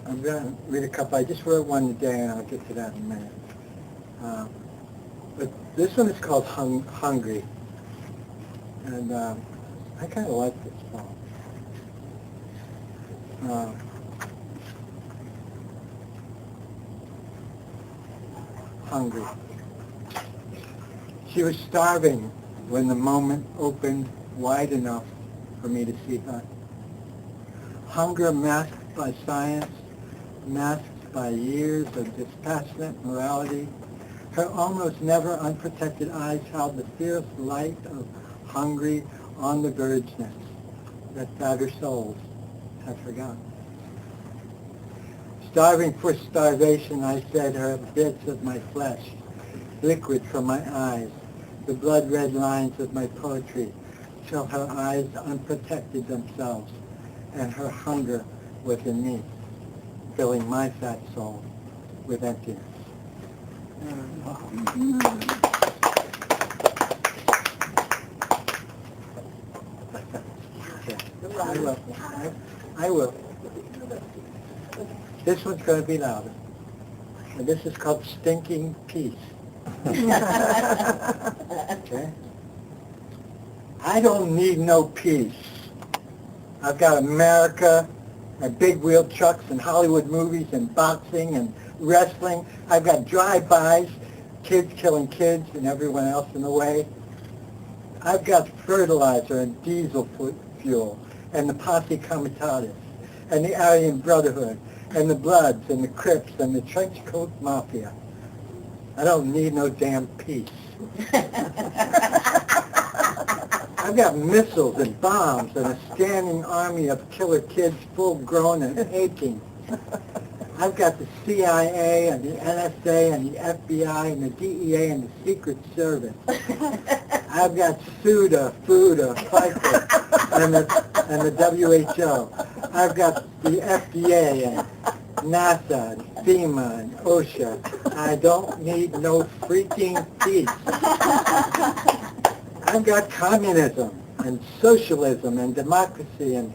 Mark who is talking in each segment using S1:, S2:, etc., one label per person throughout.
S1: I'm going to read a couple. I just wrote one today, and I'll get to that in a minute. But this one is called Hungry. And I kind of like this poem. Hungry. She was starving when the moment opened wide enough for me to see her. Hunger masked by science, masked by years of dispassionate morality, her almost never unprotected eyes held the fierce light of hungry on the vergeness that fatter souls have forgotten. Starving for starvation, I fed her bits of my flesh, liquid from my eyes, the blood-red lines of my poetry, till her eyes unprotected themselves, and her hunger was in me, filling my fat soul with emptiness. I will. This one's going to be louder. And this is called Stinking Peace. Okay? I don't need no peace. I've got America and big wheel trucks and Hollywood movies and boxing and wrestling. I've got drive-bys, kids killing kids and everyone else in the way. I've got fertilizer and diesel fuel and the posse comitatus and the Aryan Brotherhood and the Bloods and the Crips and the trench coat mafia. I don't need no damn peace. I've got missiles and bombs and a standing army of killer kids full grown and aching. I've got the CIA and the NSA and the FBI and the DEA and the Secret Service. I've got SUDA, FUDA, FICA, and the WHO. I've got the FDA and NASA and FEMA and OSHA. I don't need no freaking peace. I've got communism and socialism and democracy, and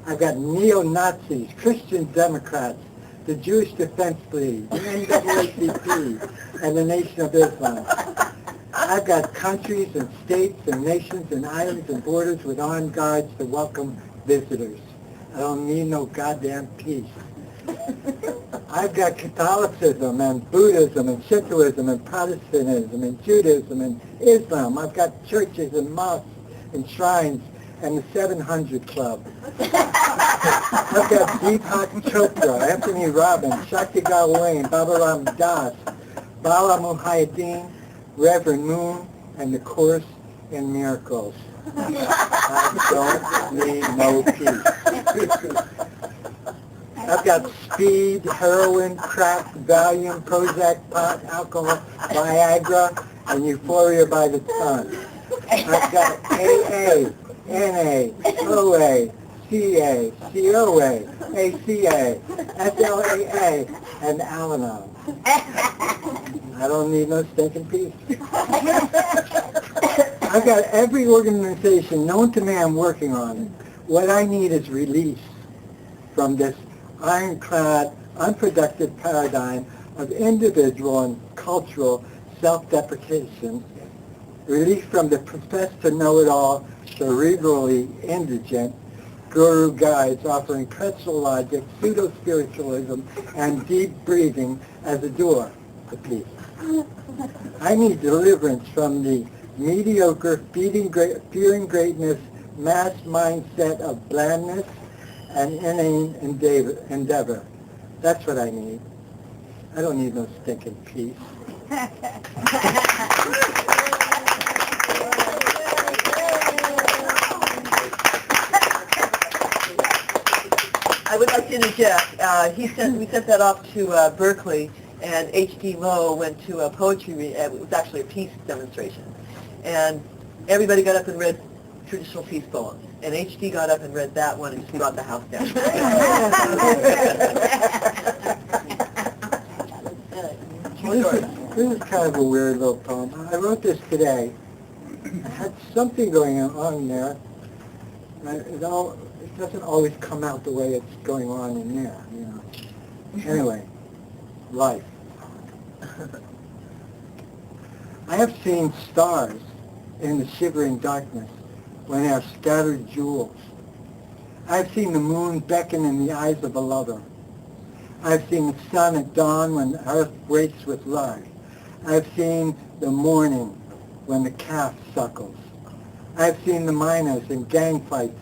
S1: I've got neo-Nazis, Christian Democrats, the Jewish Defense League, the NAACP, and the Nation of Islam. I've got countries and states and nations and islands and borders with armed guards to welcome visitors. I don't need no goddamn peace. I've got Catholicism and Buddhism and Shintoism and Protestantism and Judaism and Islam. I've got churches and mosques and shrines and the 700 Club. I've got Deepak Chopra, Anthony Robbins, Shakti Gawain, Baba Ram Das, Bala Mujahideen, Reverend Moon, and the Course in Miracles. I don't need no peace. I've got speed, heroin, crack, Valium, Prozac, pot, alcohol, Viagra, and euphoria by the ton. I've got AA, NA, OA, CA, COA, ACA, SLAA, and Al-Anon. I don't need no stinking peace. I've got every organization known to man working on it. What I need is release from this ironclad, unproductive paradigm of individual and cultural self-deprecation, release from the professed to know-it-all, cerebrally indigent guru guides offering pretzel logic, pseudo-spiritualism, and deep breathing as a door to peace. I need deliverance from the mediocre, fearing greatness, mass mindset of blandness and inane endeavor. That's what I need. I don't need no stinking peace.
S2: I would like to interject. We sent that off to Berkeley, and H.D. Moe went to a poetry, it was actually a peace demonstration. And everybody got up and read traditional peace poems. And H.D. got up and read that one and just brought the house down.
S1: This is kind of a weird little poem. I wrote this today. I had something going on there. It doesn't always come out the way it's going on in there, you know. Anyway, life. I have seen stars in the shivering darkness when they are scattered jewels. I have seen the moon beckon in the eyes of a lover. I have seen the sun at dawn when the earth breaks with love. I have seen the morning when the calf suckles. I have seen the miners in gang fights.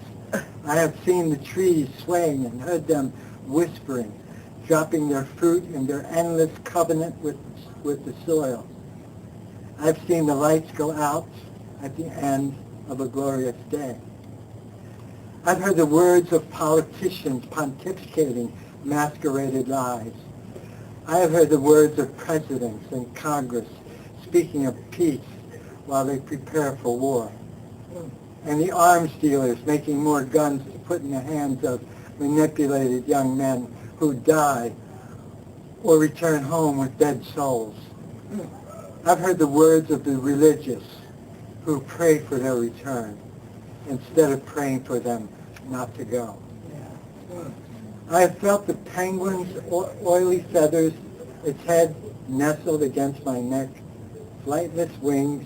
S1: I have seen the trees swaying and heard them whispering, dropping their fruit in their endless covenant with the soil. I've seen the lights go out at the end of a glorious day. I've heard the words of politicians pontificating masqueraded lies. I have heard the words of presidents and Congress speaking of peace while they prepare for war. And the arms dealers making more guns to put in the hands of manipulated young men who die or return home with dead souls. I've heard the words of the religious who pray for their return instead of praying for them not to go. I have felt the penguin's oily feathers, its head nestled against my neck, flightless wings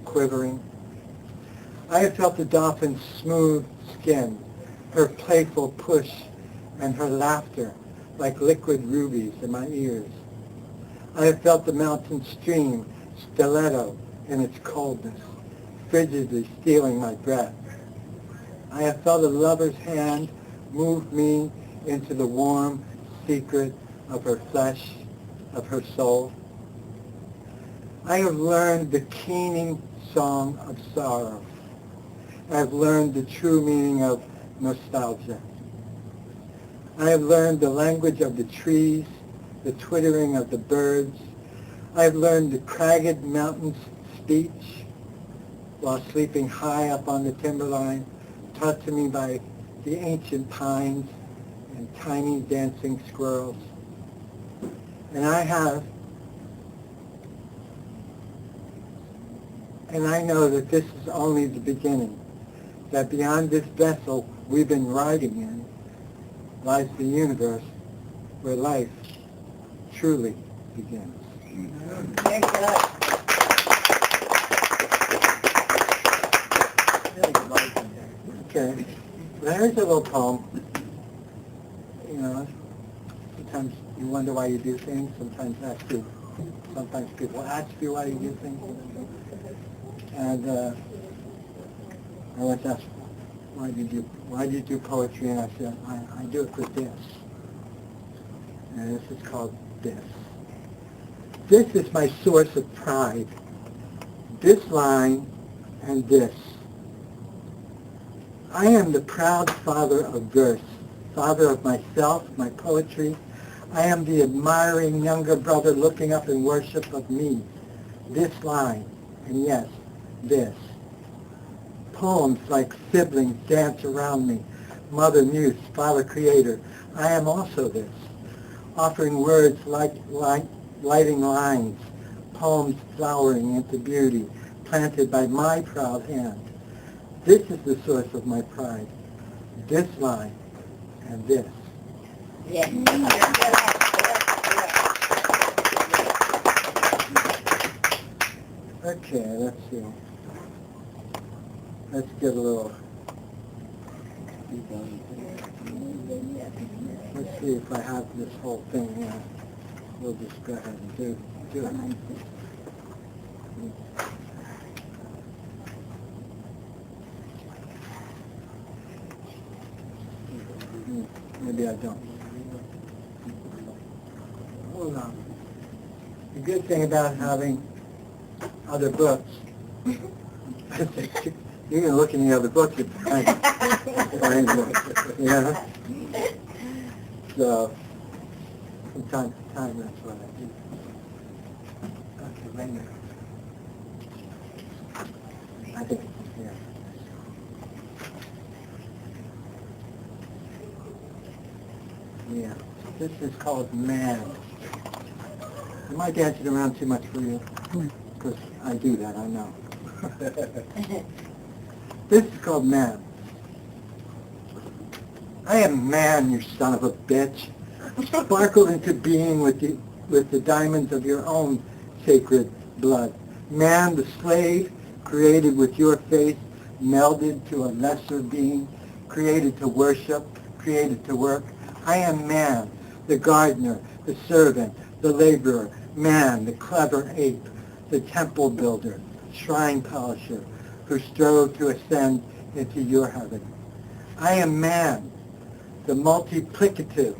S1: quivering. I have felt the dolphin's smooth skin, her playful push, and her laughter like liquid rubies in my ears. I have felt the mountain stream stiletto in its coldness, frigidly stealing my breath. I have felt a lover's hand move me into the warm secret of her flesh, of her soul. I have learned the keening song of sorrow. I have learned the true meaning of nostalgia. I have learned the language of the trees, the twittering of the birds. I have learned the cragged mountain's speech while sleeping high up on the timberline, taught to me by the ancient pines and tiny dancing squirrels. And I know that this is only the beginning, that beyond this vessel we've been riding in lies the universe where life truly begins.
S2: Thank you.
S1: Okay, there's a little poem. You know, sometimes you wonder why you do things. Sometimes people ask you why you do things. And I was asked, why do you do poetry? And I said, I do it for this. And this is called this. This is my source of pride. This line and this. I am the proud father of verse, father of myself, my poetry. I am the admiring younger brother looking up in worship of me. This line, and yes, this. Poems like siblings dance around me. Mother Muse, Father Creator. I am also this. Offering words like lighting lines, poems flowering into beauty, planted by my proud hand. This is the source of my pride. This line and this.
S2: Yes.
S1: Okay, let's see. Let's get a little. Let's see if I have this whole thing here. We'll just go ahead and do it. Maybe I don't. Hold on. The good thing about having other books, you can look in the other books and find books, you know? So, from time to time, that's what I do. Okay, right now. I think it's here. Yeah, this is called Man. Am I dancing around too much for you? Because I do that, I know. This is called Man. I am Man, you son of a bitch. Sparkle into being with the diamonds of your own sacred blood. Man, the slave, created with your faith, melded to a lesser being, created to worship, created to work. I am man, the gardener, the servant, the laborer, man, the clever ape, the temple builder, shrine polisher, who strove to ascend into your heaven. I am man, the multiplicative,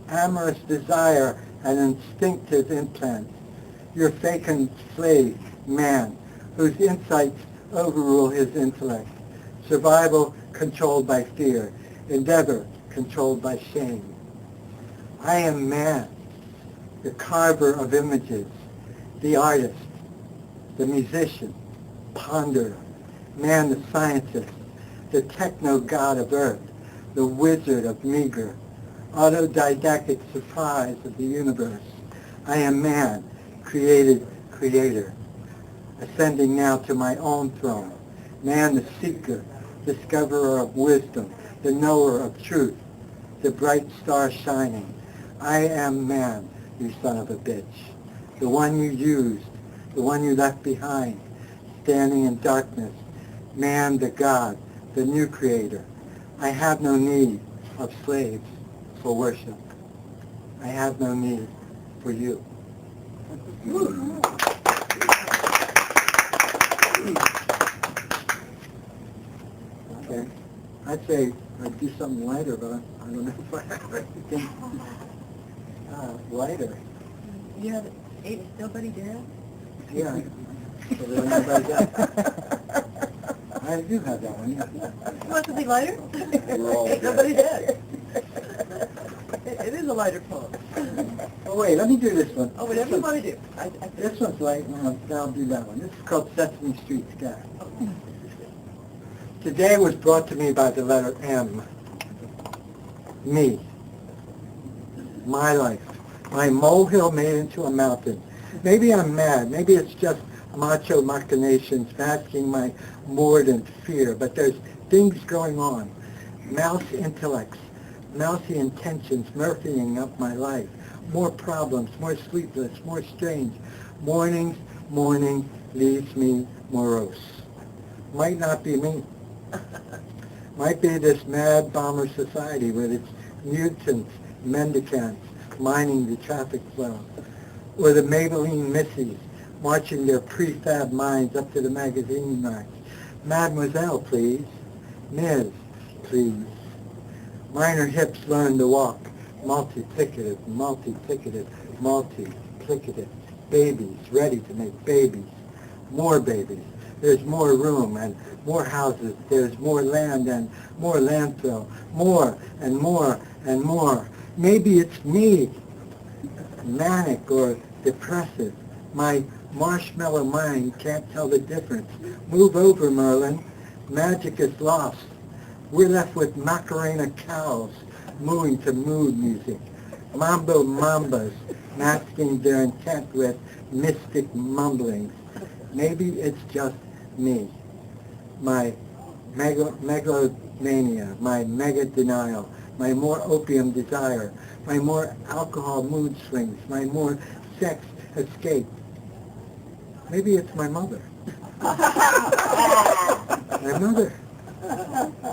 S1: amorous desire and instinctive implant, your vacant slave, man, whose insights overrule his intellect, survival controlled by fear, endeavor controlled by shame. I am man, the carver of images, the artist, the musician, ponderer, man the scientist, the techno-god of earth, the wizard of meager, autodidactic surprise of the universe. I am man, created creator, ascending now to my own throne. Man the seeker, discoverer of wisdom, the knower of truth, the bright star shining. I am man, you son of a bitch, the one you used, the one you left behind, standing in darkness. Man the God, the new creator. I have no need of slaves for worship. I have no need for you. Okay. I'd say I'd do something lighter, but I don't know if I have anything lighter.
S2: You have Ain't Nobody Dead?
S1: Yeah. So there's nobody dead. I do have that one, yeah.
S2: You want something lighter? Ain't Nobody Dead. It is a lighter poem.
S1: Oh, wait, let me do this one.
S2: Oh, whatever you want to do.
S1: This one's light, I'll do that one. This is called Sesame Street Sky. Today was brought to me by the letter M. Me. My life. My molehill made into a mountain. Maybe I'm mad. Maybe it's just macho machinations masking my mordant fear. But there's things going on. Mouse intellects. Mousy intentions murphying up my life. More problems, more sleepless, more strange. Morning leaves me morose. Might not be me. Might be this mad bomber society with its mutants, mendicants, mining the traffic flow. Or the Maybelline missies, marching their prefab minds up to the magazine racks. Mademoiselle, please. Ms., please. Minor hips learn to walk. Multiplicative, multiplicative, multiplicative. Babies, ready to make babies. More babies. There's more room and more houses. There's more land and more landfill. More and more and more. Maybe it's me, manic or depressive. My marshmallow mind can't tell the difference. Move over, Merlin. Magic is lost. We're left with Macarena cows mooing to mood music. Mambo mambas masking their intent with mystic mumblings. Maybe it's just me. My megalomania, my mega denial, my more opium desire, my more alcohol mood swings, my more sex escape. Maybe it's my mother. My mother.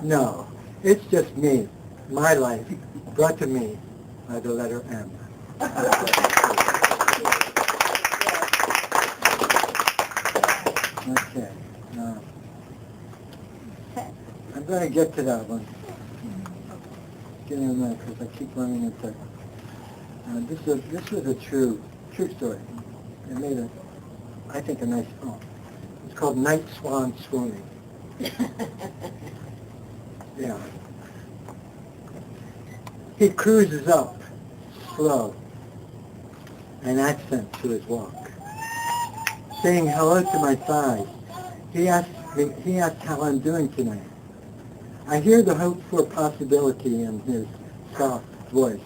S1: No, it's just me, my life, brought to me by the letter M. Okay, now, I'm going to get to that one. Get in there because I keep running into. This was a true story. It made I think, a nice poem. It's called Night Swan Swooning. Yeah. He cruises up, slow, an accent to his walk, saying hello to my thighs. He asked how I'm doing tonight. I hear the hoped-for possibility in his soft voice.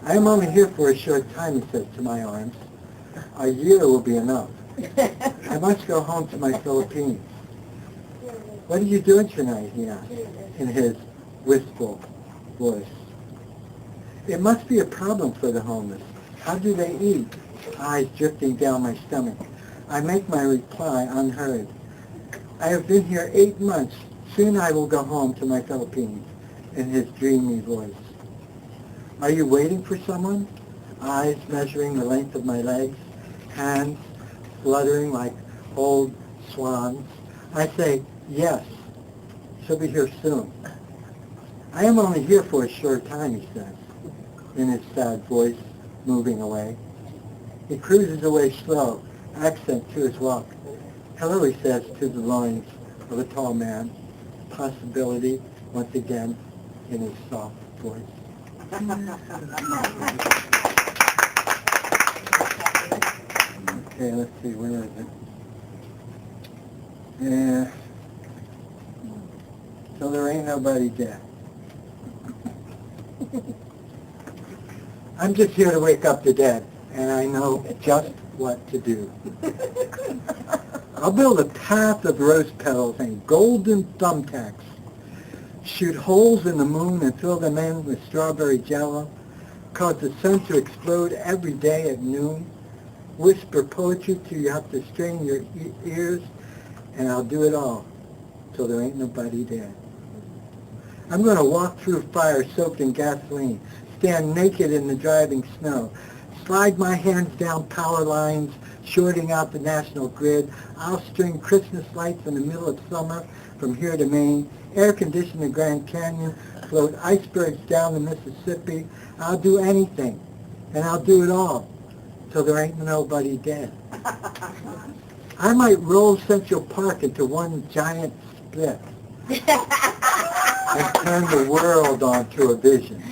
S1: I am only here for a short time, he says to my arms. A year will be enough. I must go home to my Philippines. What are you doing tonight, he asked, in his wistful voice. It must be a problem for the homeless. How do they eat? Eyes drifting down my stomach. I make my reply unheard. I have been here 8 months. Soon I will go home to my Philippines, in his dreamy voice. Are you waiting for someone? Eyes measuring the length of my legs, hands fluttering like old swans. I say, yes, she'll be here soon. I am only here for a short time, he says, in his sad voice, moving away. He cruises away slow, accent to his walk. Hello, he says to the loins of a tall man. Possibility, once again, in his soft voice. Okay, let's see, where is it? Yeah. So there ain't nobody dead. I'm just here to wake up the dead, and I know just what to do. I'll build a path of rose petals and golden thumbtacks, shoot holes in the moon and fill them in with strawberry jello, cause the sun to explode every day at noon, whisper poetry till you have to strain your ears, and I'll do it all till there ain't nobody dead. I'm going to walk through fire soaked in gasoline, stand naked in the driving snow, slide my hands down power lines, shorting out the national grid. I'll string Christmas lights in the middle of summer from here to Maine, air condition the Grand Canyon, float icebergs down the Mississippi. I'll do anything, and I'll do it all till there ain't nobody dead. I might roll Central Park into one giant split and turn the world onto a vision.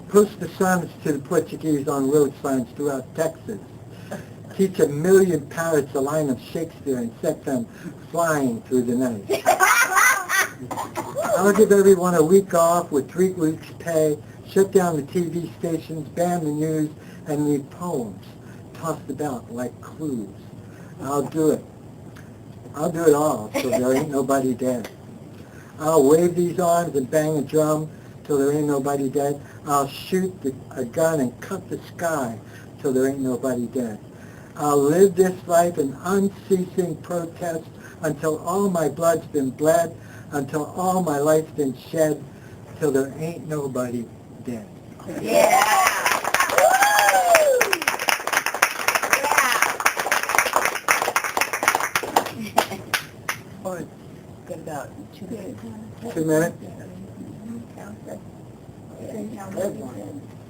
S1: Post the sonnets to the Portuguese on road signs throughout Texas. Teach 1 million parrots a line of Shakespeare and set them flying through the night. I'll give everyone a week off with 3 weeks' pay, shut down the TV stations, ban the news, and leave poems tossed about like clues. I'll do it. I'll do it all so there ain't nobody dead. I'll wave these arms and bang a drum till there ain't nobody dead. I'll shoot a gun and cut the sky till there ain't nobody dead. I'll live this life in unceasing protest until all my blood's been bled, until all my life's been shed, till there ain't nobody dead.
S3: Yeah!
S2: Or got about 2 minutes.
S1: 2 minutes?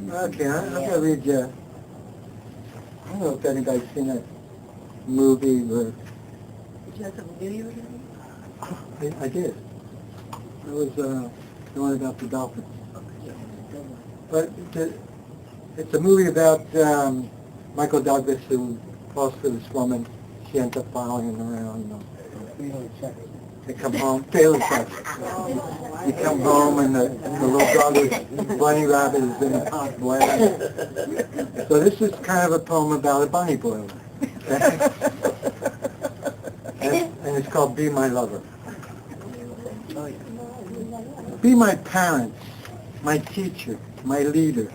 S1: Okay, I'm going to read you. I don't know if anybody's seen that movie where...
S2: Did you have something new you were going to
S1: I did. It was the one about the dolphins. But it's a movie about Michael Douglas who falls for this woman. She ends up following him around. They come home, failing sex. You come home and the little dog is, bunny rabbit is in a pot boiling. So this is kind of a poem about a bunny boiler. Okay? And it's called Be My Lover. Be my parents, my teacher, my leader,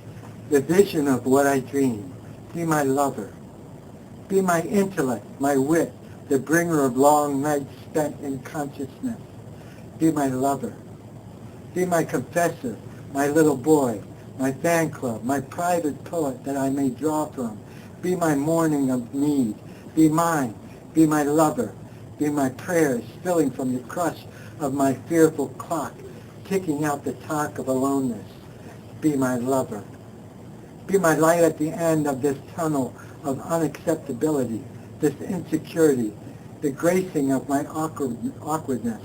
S1: the vision of what I dream. Be my lover. Be my intellect, my wit, the bringer of long nights spent in consciousness. Be my lover. Be my confessor, my little boy, my fan club, my private poet that I may draw from. Be my morning of need. Be mine. Be my lover. Be my prayers spilling from the crush of my fearful clock, ticking out the talk of aloneness. Be my lover. Be my light at the end of this tunnel of unacceptability, this insecurity, the gracing of my awkwardness,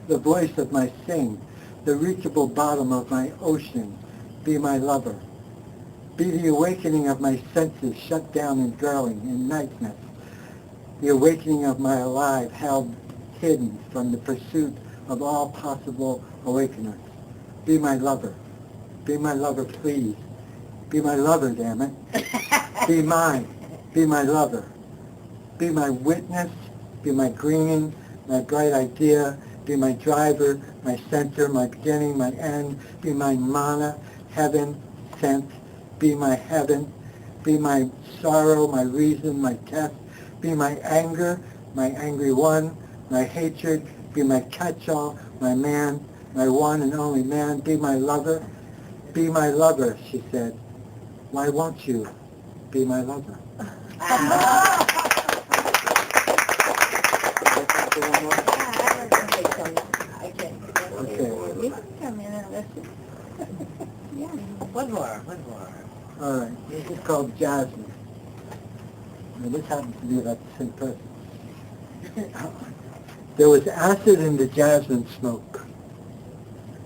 S1: the voice of my sing, the reachable bottom of my ocean. Be my lover. Be the awakening of my senses shut down in girling, in niceness, the awakening of my alive held hidden from the pursuit of all possible awakeners. Be my lover. Be my lover, please. Be my lover, damn it. Be mine. Be my lover. Be my witness. Be my green, my bright idea. Be my driver, my center, my beginning, my end. Be my mana, heaven, sense, be my heaven, be my sorrow, my reason, my test, be my anger, my angry one, my hatred, be my catch-all, my man, my one and only man, be my lover, she said. Why won't you be my lover? Okay.
S3: You can come in and listen. Yeah.
S2: One more.
S1: All right. This is called Jasmine. Now, this happens to be about the same person. There was acid in the jasmine smoke,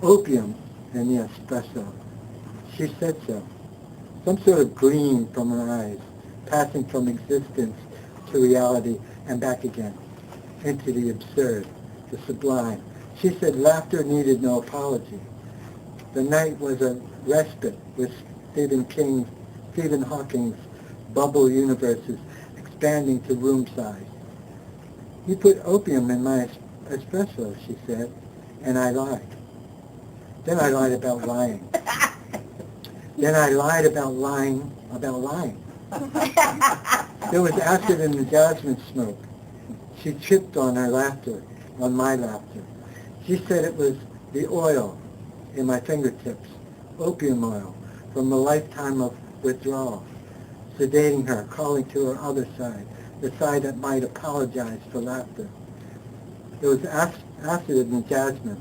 S1: opium in the espresso. She said so. Some sort of gleam from her eyes, passing from existence to reality and back again, into the absurd, the sublime. She said laughter needed no apology. The night was a respite with Stephen Hawking's bubble universes expanding to room size. You put opium in my espresso, she said, and I lied. Then I lied about lying. Then I lied about lying. There was acid in the jasmine smoke. She tripped on her laughter, on my laughter. She said it was the oil in my fingertips, opium oil, from a lifetime of withdrawal, sedating her, calling to her other side, the side that might apologize for laughter. There was acid in the jasmine,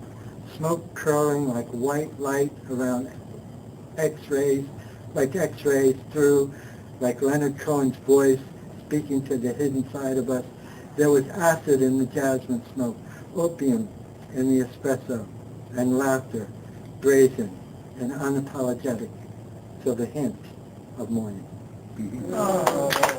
S1: smoke curling like white light around X-rays, like X-rays through, like Leonard Cohen's voice speaking to the hidden side of us. There was acid in the jasmine smoke, opium in the espresso, and laughter, brazen and unapologetic, till the hint of morning.
S2: Oh.